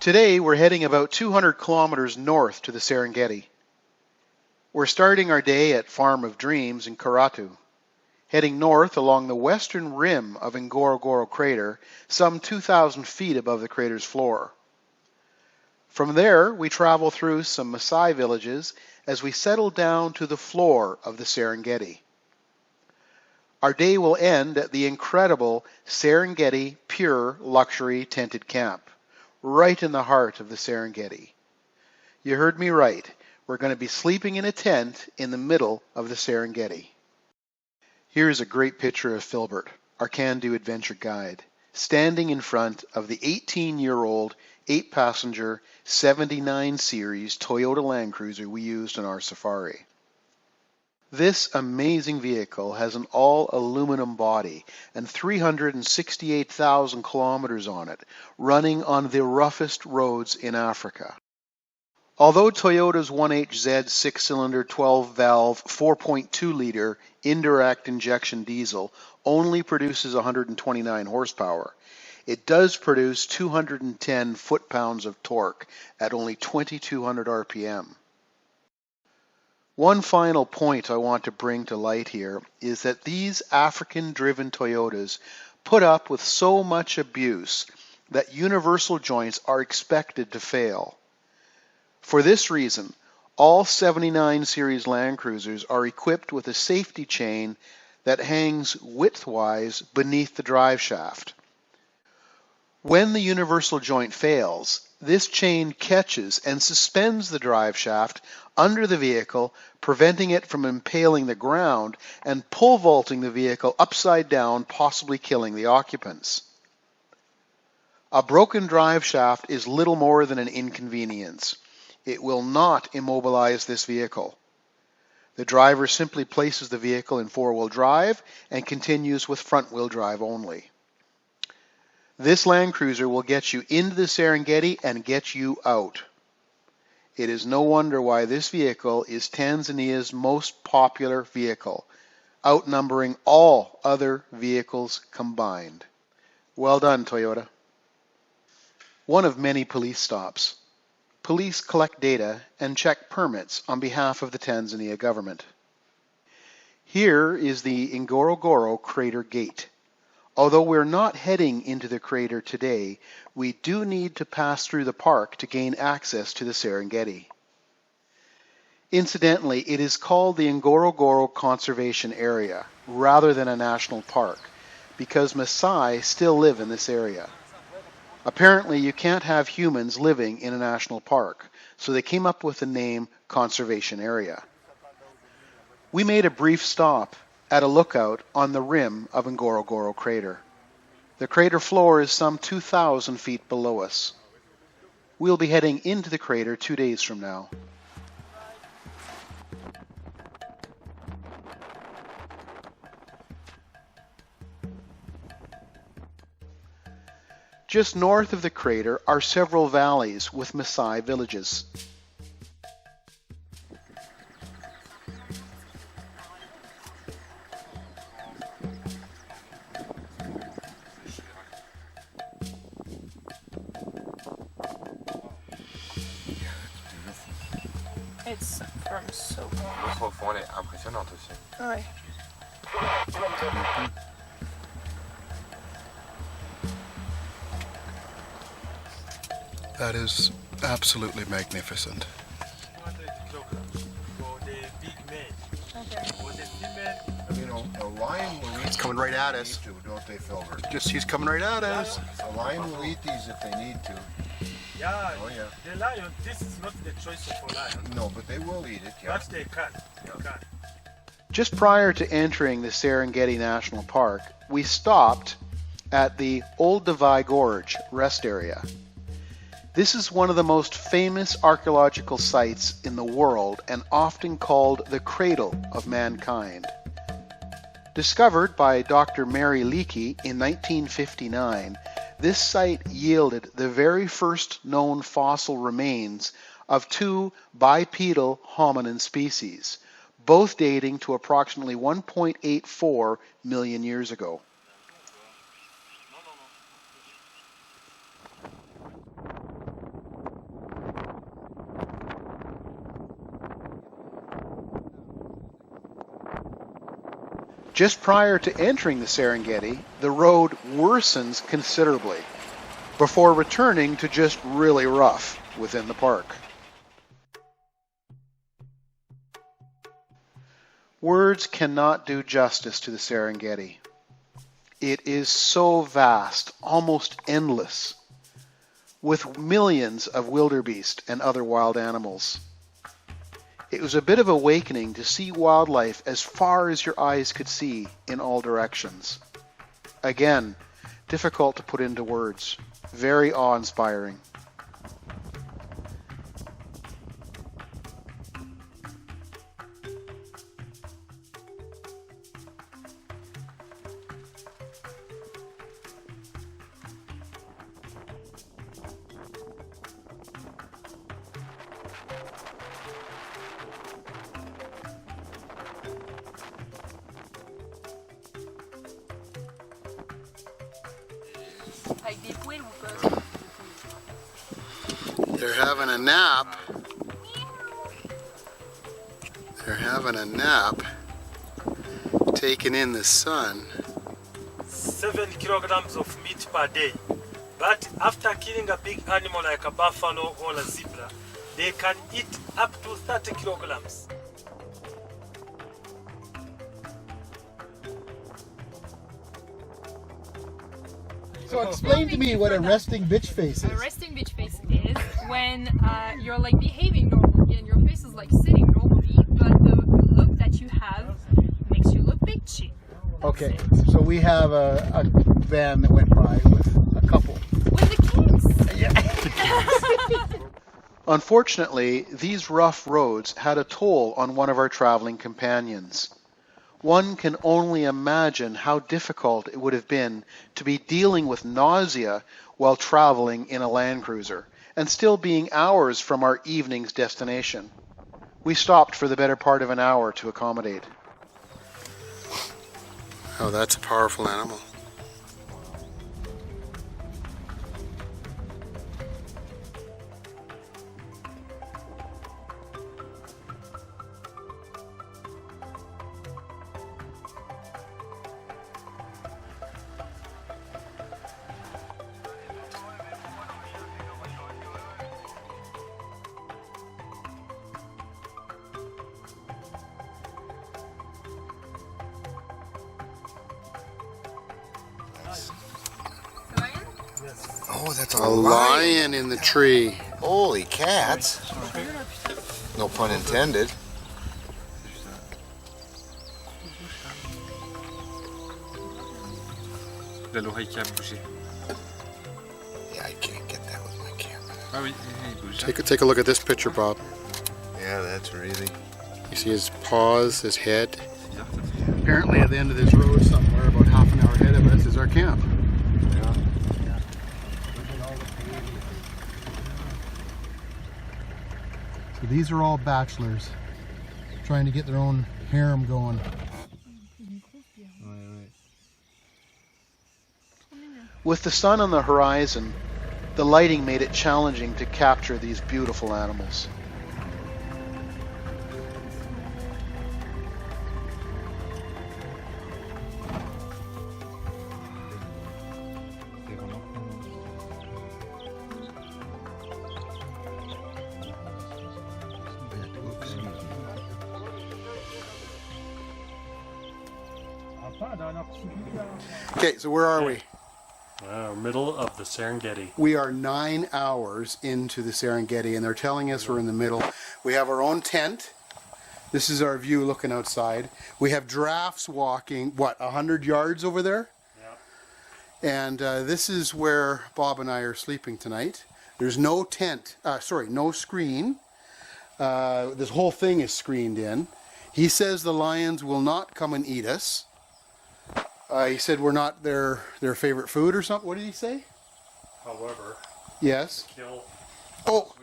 Today we're heading about 200 kilometers north to the Serengeti. We're starting our day at Farm of Dreams in Karatu, heading north along the western rim of Ngorongoro crater, some 2,000 feet above the crater's floor. From there, we travel through some Maasai villages as we settle down to the floor of the Serengeti. Our day will end at the incredible Serengeti Pure Luxury Tented Camp, right in the heart of the Serengeti. You heard me right. We're going to be sleeping in a tent in the middle of the Serengeti. Here's a great picture of Filbert, our KANDOO Adventure Guide, standing in front of the 18-year-old 8-passenger 79 series Toyota Land Cruiser we used on our safari. This amazing vehicle has an all-aluminum body and 368,000 kilometers on it, running on the roughest roads in Africa. Although Toyota's 1HZ 6-cylinder 12-valve 4.2-liter indirect injection diesel only produces 129 horsepower, it does produce 210 foot-pounds of torque at only 2,200 RPM. One final point I want to bring to light here is that these African-driven Toyotas put up with so much abuse that universal joints are expected to fail. For this reason, all 79 series Land Cruisers are equipped with a safety chain that hangs widthwise beneath the drive shaft. When the universal joint fails, this chain catches and suspends the drive shaft under the vehicle, preventing it from impaling the ground and pole vaulting the vehicle upside down, possibly killing the occupants. A broken drive shaft is little more than an inconvenience. It will not immobilize this vehicle. The driver simply places the vehicle in four-wheel drive and continues with front-wheel drive only. This Land Cruiser will get you into the Serengeti and get you out. It is no wonder why this vehicle is Tanzania's most popular vehicle, outnumbering all other vehicles combined. Well done, Toyota. One of many police stops. Police collect data and check permits on behalf of the Tanzania government. Here is the Ngorongoro Crater Gate. Although we're not heading into the crater today, we do need to pass through the park to gain access to the Serengeti. Incidentally, it is called the Ngorongoro Conservation Area rather than a national park because Maasai still live in this area. Apparently, you can't have humans living in a national park, so they came up with the name Conservation Area. We made a brief stop at a lookout on the rim of Ngorongoro crater. The crater floor is some 2,000 feet below us. We'll be heading into the crater 2 days from now. Just north of the crater are several valleys with Maasai villages. It's from so long. L'autre fond, elle est impressionnante aussi. Ouais. That is absolutely magnificent. You know, a lion will eat. It's coming right at us. Need to, don't they, Filbert? He's coming right at us. A lion will eat these if they need to. Yeah, Oh yeah. the lion, this is not the choice of a lion, No, but they will eat it. Yeah. but they can. They can. Just prior to entering the Serengeti National Park, we stopped at the Old Divai Gorge rest area. This is one of the most famous archaeological sites in the world and often called the cradle of mankind. Discovered by Dr. Mary Leakey in 1959, this site yielded the very first known fossil remains of two bipedal hominin species, both dating to approximately 1.84 million years ago. Just prior to entering the Serengeti, the road worsens considerably before returning to just really rough within the park. Words cannot do justice to the Serengeti. It is so vast, almost endless, with millions of wildebeest and other wild animals. It was a bit of awakening to see wildlife as far as your eyes could see in all directions. Again, difficult to put into words, very awe-inspiring. They're having a nap. They're having a nap, taking in the sun. 7 kilograms of meat per day. But after killing a big animal like a buffalo or a zebra, they can eat up to 30 kilograms. So explain to me what a resting bitch face A is. resting bitch face is when you're like behaving normally and your face is like sitting normally, but the look that you have makes you look bitchy. Okay, so we have a van that went by with a couple. With the kids! Unfortunately, these rough roads had a toll on one of our traveling companions. One can only imagine how difficult it would have been to be dealing with nausea while traveling in a Land Cruiser, and still being hours from our evening's destination. We stopped for the better part of an hour to accommodate. Oh, that's a powerful animal. Oh, that's A lion in the tree. Holy cats. No pun intended. L'oreille qui a bougé. Yeah, I can't get that with my camera. Ah oui, il bouge. Take a look at this picture, Bob. Yeah, that's really... You see his paws, his head. C'est bizarre, ça. Apparently at the end of this road somewhere, about half an hour ahead of us, is our camp. Yeah. So these are all bachelors trying to get their own harem going. With the sun on the horizon, the lighting made it challenging to capture these beautiful animals. Okay, so where are we? Middle of the Serengeti. We are 9 hours into the Serengeti, and they're telling us we're in the middle. We have our own tent. This is our view looking outside. We have giraffes walking, what, 100 yards over there? Yeah. And this is where Bob and I are sleeping tonight. There's no tent, no screen. This whole thing is screened in. He says the lions will not come and eat us. He said we're not their favorite food or something. What did he say? However, Yes. kill Oh,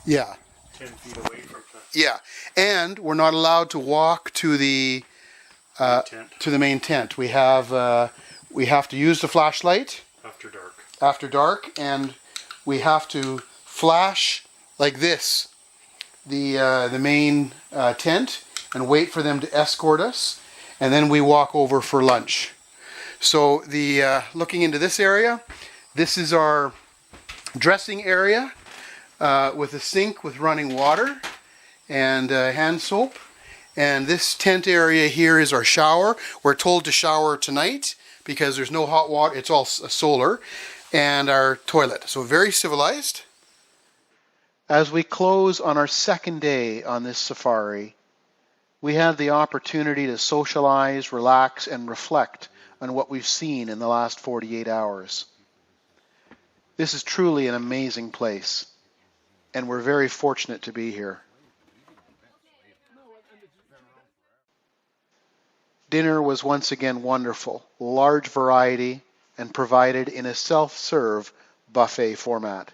yeah. 10 feet away from Yeah, and we're not allowed to walk to the tent main tent. We have to use the flashlight after dark. and we have to flash like this the main tent and wait for them to escort us. and then we walk over for lunch. So looking into this area, this is our dressing area with a sink with running water and hand soap. And this tent area here is our shower. We're told to shower tonight because there's no hot water. It's all solar. And our toilet. So very civilized. As we close on our second day on this safari, we had the opportunity to socialize, relax, and reflect on what we've seen in the last 48 hours. This is truly an amazing place, and we're very fortunate to be here. Dinner was once again wonderful, large variety, and provided in a self-serve buffet format.